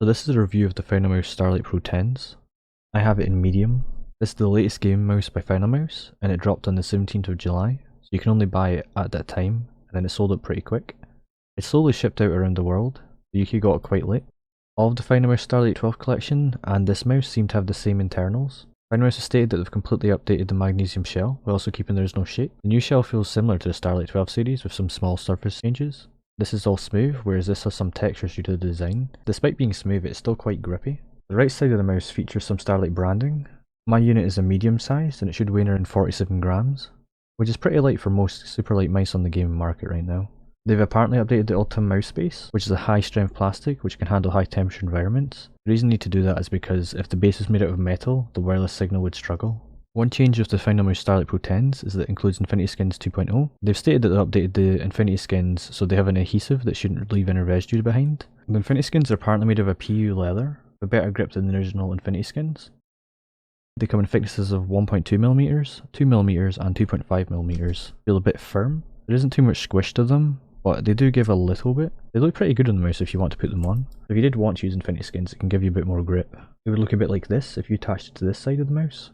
So this is a review of the Finalmouse Starlight Pro TenZ. I have it in medium. This is the latest gaming mouse by Finalmouse, and it dropped on the 17th of July, so you can only buy it at that time, and then it sold out pretty quick. It slowly shipped out around the world, the UK got it quite late. All of the Finalmouse Starlight 12 collection and this mouse seem to have the same internals. Finalmouse has stated that they've completely updated the magnesium shell, while also keeping there's no shape. The new shell feels similar to the Starlight 12 series with some small surface changes. This is all smooth, whereas this has some textures due to the design. Despite being smooth, it's still quite grippy. The right side of the mouse features some Starlight branding. My unit is a medium size and it should weigh around 47 grams, which is pretty light for most Superlight mice on the gaming market right now. They've apparently updated the Ultem mouse base, which is a high strength plastic which can handle high temperature environments. The reason they need to do that is because if the base was made out of metal, the wireless signal would struggle. One change with the Finalmouse Starlight Pro TenZ is that it includes InfinitySkins 2.0. They've stated that they updated the InfinitySkins so they have an adhesive that shouldn't leave any residue behind. The InfinitySkins are apparently made of a PU leather, with better grip than the original InfinitySkins. They come in thicknesses of 1.2mm, 2mm and 2.5mm. Feel a bit firm. There isn't too much squish to them, but they do give a little bit. They look pretty good on the mouse if you want to put them on. If you did want to use InfinitySkins, it can give you a bit more grip. It would look a bit like this if you attached it to this side of the mouse.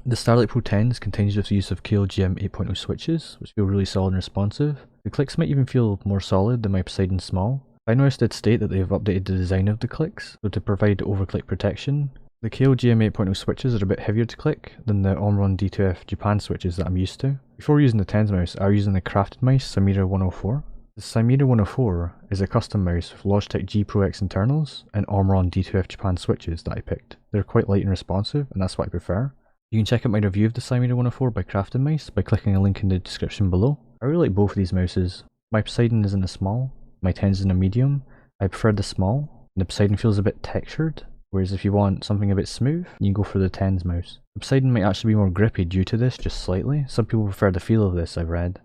The Starlight Pro TenZ continues with the use of KLGM 8.0 switches, which feel really solid and responsive. The clicks might even feel more solid than my Poseidon small. Finalmouse did state that they have updated the design of the clicks, so to provide overclick protection. The KLGM 8.0 switches are a bit heavier to click than the Omron D2F Japan switches that I'm used to. Before using the TenZ mouse, I was using the crafted mice Samira 104. The Samira 104 is a custom mouse with Logitech G Pro X internals and Omron D2F Japan switches that I picked. They're quite light and responsive, and that's what I prefer. You can check out my review of the Samira 104 by Crafted Mice by clicking a link in the description below. I really like both of these mouses. My Poseidon is in a small, my TenZ is in a medium. I prefer the small, and the Poseidon feels a bit textured, whereas if you want something a bit smooth, you can go for the TenZ mouse. The Poseidon might actually be more grippy due to this, just slightly. Some people prefer the feel of this, I've read,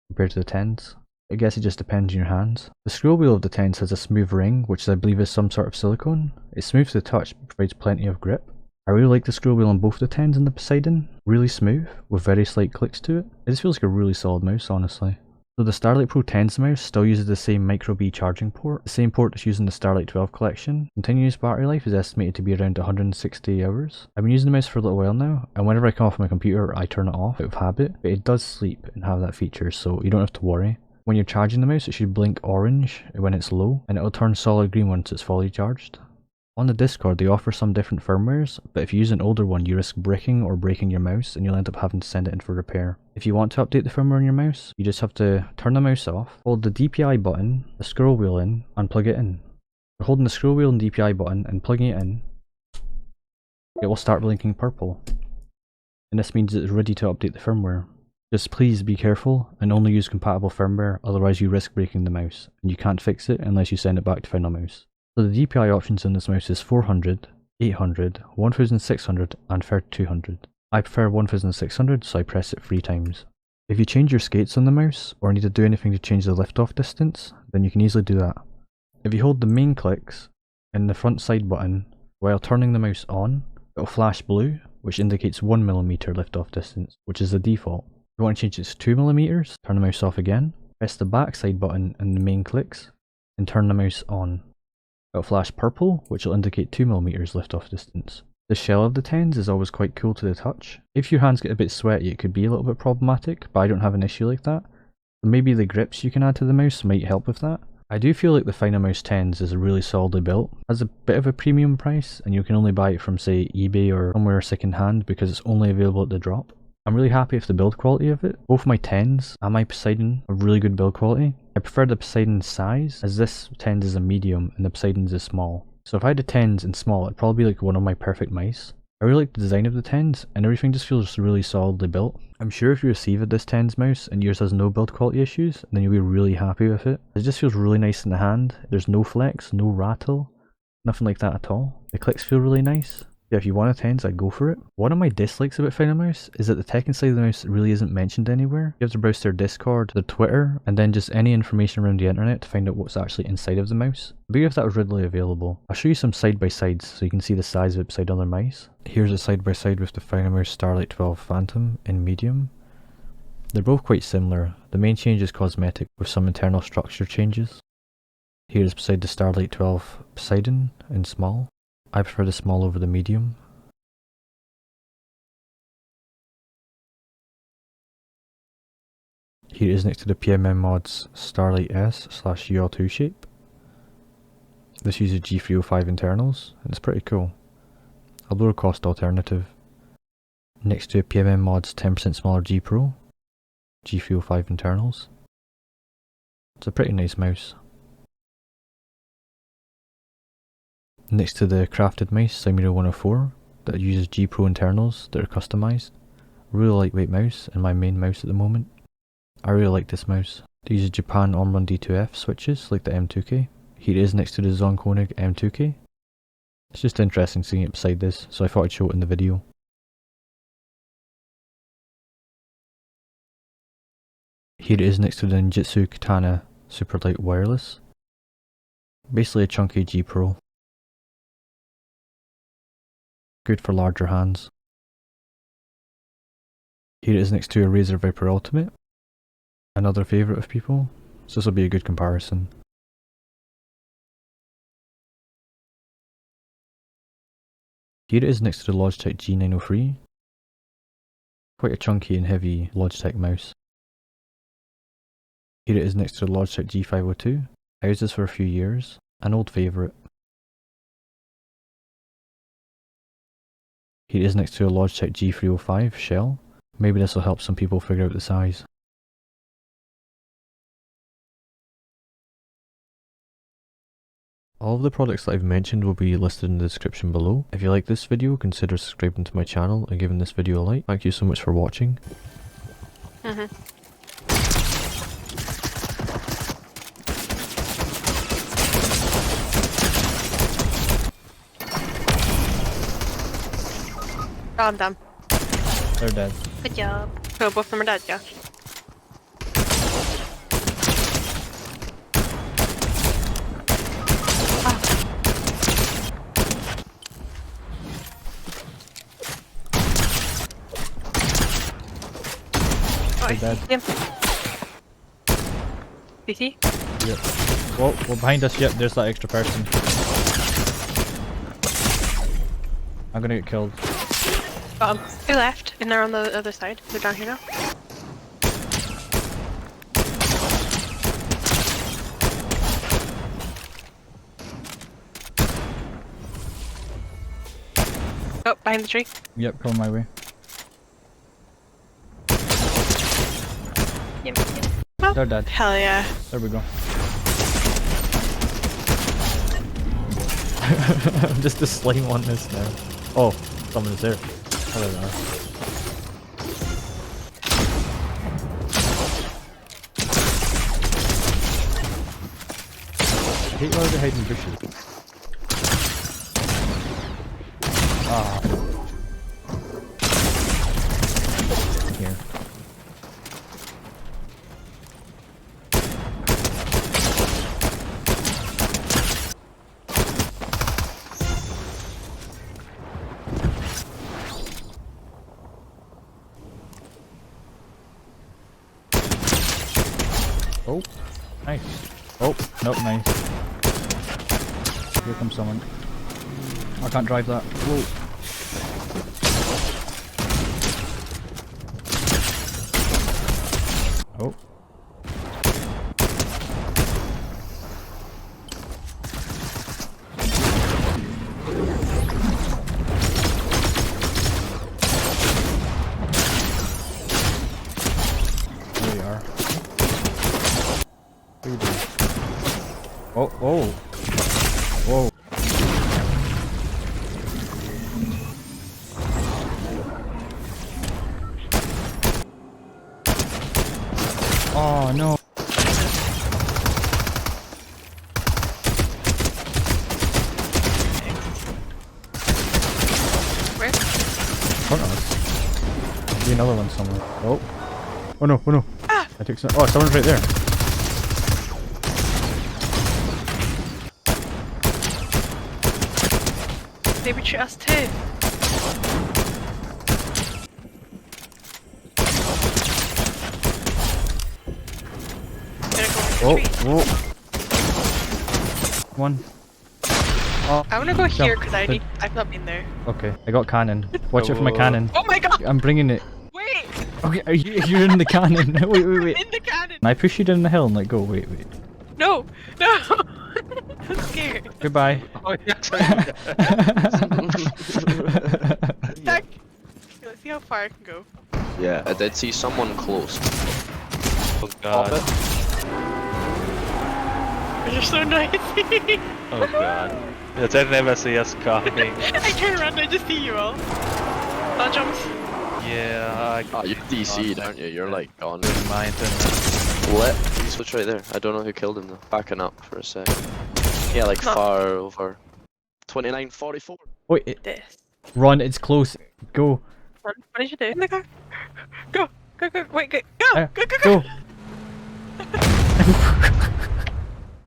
compared to the TenZ. I guess it just depends on your hands. The scroll wheel of the TenZ has a smooth ring, which I believe is some sort of silicone. It's smooth to the touch, but provides plenty of grip. I really like the scroll wheel on both the TenZ and the Poseidon. Really smooth, with very slight clicks to it. It just feels like a really solid mouse, honestly. So the Starlight Pro TenZ mouse still uses the same micro B charging port, the same port that's used in the Starlight 12 collection. Continuous battery life is estimated to be around 160 hours. I've been using the mouse for a little while now, and whenever I come off my computer, I turn it off out of habit, but it does sleep and have that feature, so you don't have to worry. When you're charging the mouse, it should blink orange when it's low, and it'll turn solid green once it's fully charged. On the Discord, they offer some different firmwares, but if you use an older one, you risk bricking or breaking your mouse and you'll end up having to send it in for repair. If you want to update the firmware on your mouse, you just have to turn the mouse off, hold the DPI button, the scroll wheel in, and plug it in. By holding the scroll wheel and DPI button and plugging it in, it will start blinking purple. And this means it's ready to update the firmware. Just please be careful and only use compatible firmware, otherwise you risk breaking the mouse, and you can't fix it unless you send it back to Finalmouse. So the DPI options in this mouse is 400, 800, 1600 and 3200. I prefer 1600, so I press it 3 times. If you change your skates on the mouse, or need to do anything to change the lift-off distance, then you can easily do that. If you hold the main clicks and the front side button while turning the mouse on, it will flash blue, which indicates 1mm lift-off distance, which is the default. If you want to change it to 2mm, turn the mouse off again, press the back side button and the main clicks, and turn the mouse on. It'll flash purple, which will indicate 2mm lift-off distance. The shell of the TenZ is always quite cool to the touch. If your hands get a bit sweaty, it could be a little bit problematic, but I don't have an issue like that. So maybe the grips you can add to the mouse might help with that. I do feel like the Finalmouse TenZ is really solidly built, has a bit of a premium price, and you can only buy it from say eBay or somewhere second hand because it's only available at the drop. I'm really happy with the build quality of it. Both my TenZ and my Poseidon have really good build quality. I prefer the Poseidon's size, as this TenZ is a medium and the Poseidon's is small. So if I had a TenZ in small, it'd probably be like one of my perfect mice. I really like the design of the TenZ, and everything just feels really solidly built. I'm sure if you receive this TenZ mouse and yours has no build quality issues, then you'll be really happy with it. It just feels really nice in the hand. There's no flex, no rattle, nothing like that at all. The clicks feel really nice. Yeah, if you want a TenZ, I'd go for it. One of my dislikes about Finalmouse is that the tech inside the mouse really isn't mentioned anywhere. You have to browse their Discord, their Twitter, and then just any information around the internet to find out what's actually inside of the mouse. It'd be if that was readily available. I'll show you some side-by-sides so you can see the size of it beside other mice. Here's a side-by-side with the Finalmouse Starlight 12 Phantom in medium. They're both quite similar. The main change is cosmetic with some internal structure changes. Here is beside the Starlight 12 Poseidon in small. I prefer the small over the medium. Here it is next to the PMM Mods Starlight S / UL2 shape. This uses G305 internals, and it's pretty cool. A lower cost alternative. Next to a PMM Mods 10% smaller G Pro, G305 internals. It's a pretty nice mouse. Next to the crafted mice Simiro 104 that uses G Pro internals that are customised. Really lightweight mouse and my main mouse at the moment. I really like this mouse. It uses Japan Omron D2F switches like the M2K. Here it is next to the Zaunkoenig M2K. It's just interesting seeing it beside this, so I thought I'd show it in the video. Here it is next to the Ninjutso Katana Superlight wireless. Basically a chunky G Pro. Good for larger hands. Here it is next to a Razer Viper Ultimate. Another favourite of people, so this will be a good comparison. Here it is next to the Logitech G903. Quite a chunky and heavy Logitech mouse. Here it is next to the Logitech G502. I used this for a few years, an old favourite. Here it is next to a Logitech G305 shell. Maybe this will help some people figure out the size. All of the products that I've mentioned will be listed in the description below. If you like this video, consider subscribing to my channel and giving this video a like. Thank you so much for watching. Oh, I'm done. They're dead. Good job. Oh, both of them are dead, yeah. They're dead. Yep. BT? Yep. Well, behind us, yep, there's that extra person. I'm gonna get killed. Got him. They left, and they're on the other side. They're down here now. Oh, behind the tree. Yep, coming my way. Yep. Oh, They're dead. hell yeah. There we go. I'm just a slime on this now. Oh, someone's there. I don't know. I hate where they're hiding bushes. Ah. Here. Oh, nice. Oh, nope, nice. Here comes someone. I can't drive that. Whoa. Oh. There we are. What are you doing? Oh, oh. Whoa. Oh no. Where? Front of us. See another one somewhere. Oh. Oh no, oh no. Ah! I took some. Oh, someone's right there. They would shoot us too. Oh, Tree. oh. One. Oh, I wanna go here jump. because I've not been there. Okay, I got cannon. Watch out for my cannon. Oh my god! I'm bringing it. Wait! Okay, you're in the cannon. Wait. I'm in the cannon! Can I push you down the hill and like go? Wait. No! No! I'm scared. Goodbye. Oh, yeah, Stuck. Let's see how far I can go. Yeah, I did see someone close. Oh god. You're so noisy. Oh god. Yes, I never see us coming. I turn around and I just see you all. All jumps. Yeah, Ah, you're DC'd, aren't you? You're like gone. mine. What? He switched right there. I don't know who killed him though. Backing up for a sec. Yeah, like Huh. far over. 2944. Wait, This. run! It's close. Go. What did you do? In the car. Go. Go. Wait, go. Uh, Go. Go.